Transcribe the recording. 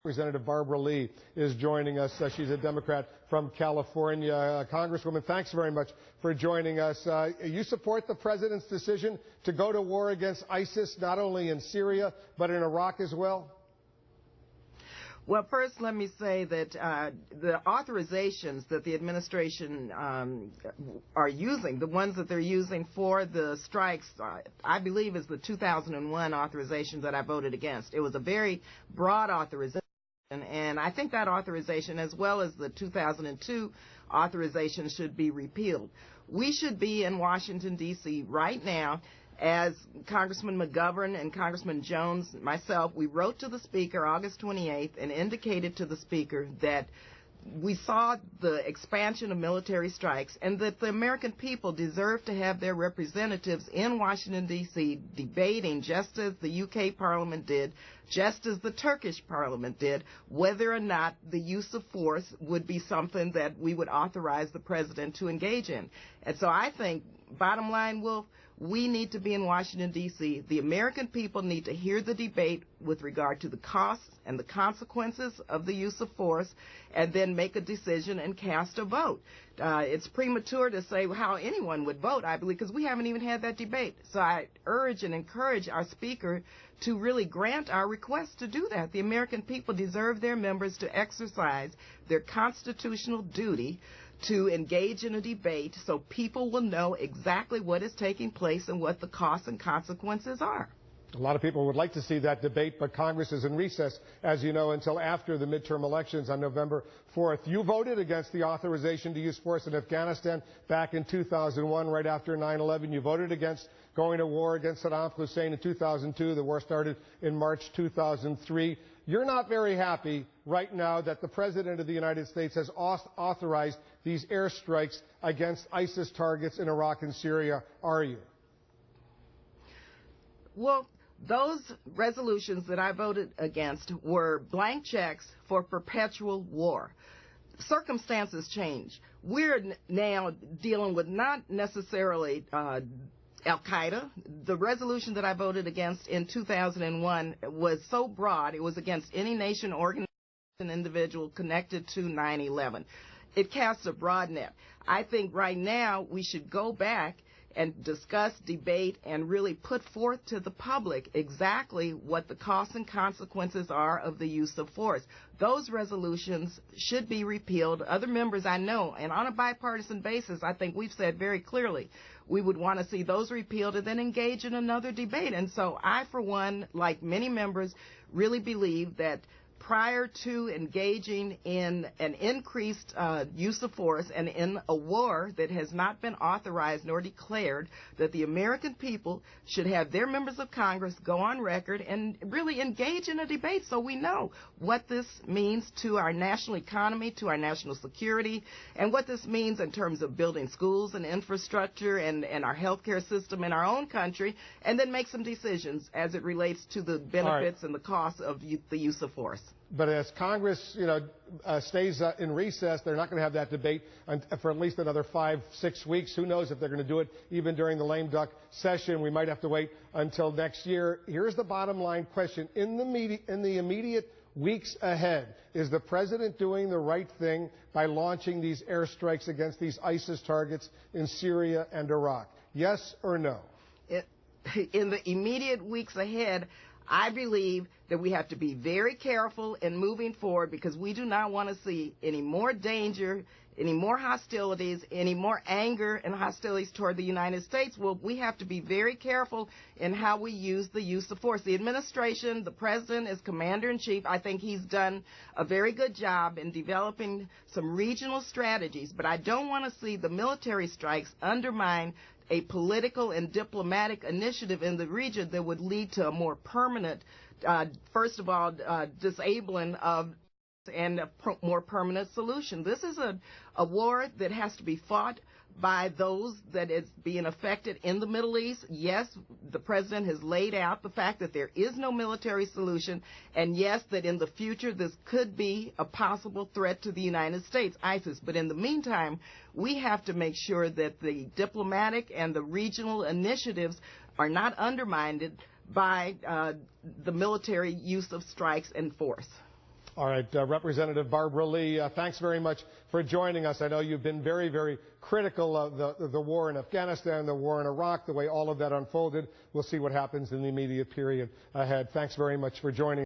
Representative Barbara Lee is joining us. She's a Democrat from California. Congresswoman, thanks very much for joining us. You support the president's decision to go to war against ISIS, not only in Syria, but in Iraq as well? Well, first, let me say that the authorizations that the administration are using, the ones that they're using for the strikes, I believe is the 2001 authorization that I voted against. It was a very broad authorization, and I think that authorization, as well as the 2002 authorization, should be repealed. We should be in Washington, D.C. right now. As Congressman McGovern and Congressman Jones, myself, we wrote to the Speaker August 28th and indicated to the Speaker that we saw the expansion of military strikes and that the American people deserve to have their representatives in Washington, D.C. debating, just as the UK Parliament did, just as the Turkish Parliament did, whether or not the use of force would be something that we would authorize the President to engage in. And so I think, bottom line, Wolf, we need to be in Washington, D.C. The American people need to hear the debate with regard to the costs and the consequences of the use of force, and then make a decision and cast a vote. It's premature to say how anyone would vote, I believe, because we haven't even had that debate. So I urge and encourage our Speaker to really grant our request to do that. The American people deserve their members to exercise their constitutional duty to engage in a debate so people will know exactly what is taking place and what the costs and consequences are. A lot of people would like to see that debate, but Congress is in recess, as you know, until after the midterm elections on November 4th. You voted against the authorization to use force in Afghanistan back in 2001, right after 9/11. You voted against going to war against Saddam Hussein in 2002. The war started in March 2003. You're not very happy right now that the President of the United States has authorized these airstrikes against ISIS targets in Iraq and Syria, are you? Well, those resolutions that I voted against were blank checks for perpetual war. Circumstances change. We're now dealing with not necessarily Al-Qaeda. The resolution that I voted against in 2001 was so broad, it was against any nation, organization, individual connected to 9/11. It casts a broad net. I think right now we should go back and discuss, debate, and really put forth to the public exactly what the costs and consequences are of the use of force. Those resolutions should be repealed. Other members I know, and on a bipartisan basis, I think we've said very clearly we would want to see those repealed and then engage in another debate. And so I, for one, like many members, really believe that prior to engaging in an increased use of force and in a war that has not been authorized nor declared, that the American people should have their members of Congress go on record and really engage in a debate so we know what this means to our national economy, to our national security, and what this means in terms of building schools and infrastructure and our healthcare system in our own country, and then make some decisions as it relates to the benefits and the costs of the use of force. But as Congress, stays in recess, they're not going to have that debate for at least another 5-6 weeks. Who knows if they're going to do it even during the lame duck session? We might have to wait until next year. Here's the bottom line question. In the immediate weeks ahead, is the President doing the right thing by launching these airstrikes against these ISIS targets in Syria and Iraq? Yes or no? In the immediate weeks ahead, I believe that we have to be very careful in moving forward because we do not want to see any more danger, any more hostilities, any more anger and hostilities toward the United States. Well, we have to be very careful in how we use the use of force. The administration, the President as Commander-in-Chief, I think he's done a very good job in developing some regional strategies, but I don't want to see the military strikes undermine a political and diplomatic initiative in the region that would lead to a more permanent, first of all, disabling of and a more permanent solution. This is a war that has to be fought by those that is being affected in the Middle East. Yes, the President has laid out the fact that there is no military solution, and yes, that in the future this could be a possible threat to the United States, ISIS. But in the meantime, we have to make sure that the diplomatic and the regional initiatives are not undermined by the military use of strikes and force. All right, Representative Barbara Lee, thanks very much for joining us. I know you've been very, very critical of the war in Afghanistan, the war in Iraq, the way all of that unfolded. We'll see what happens in the immediate period ahead. Thanks very much for joining us.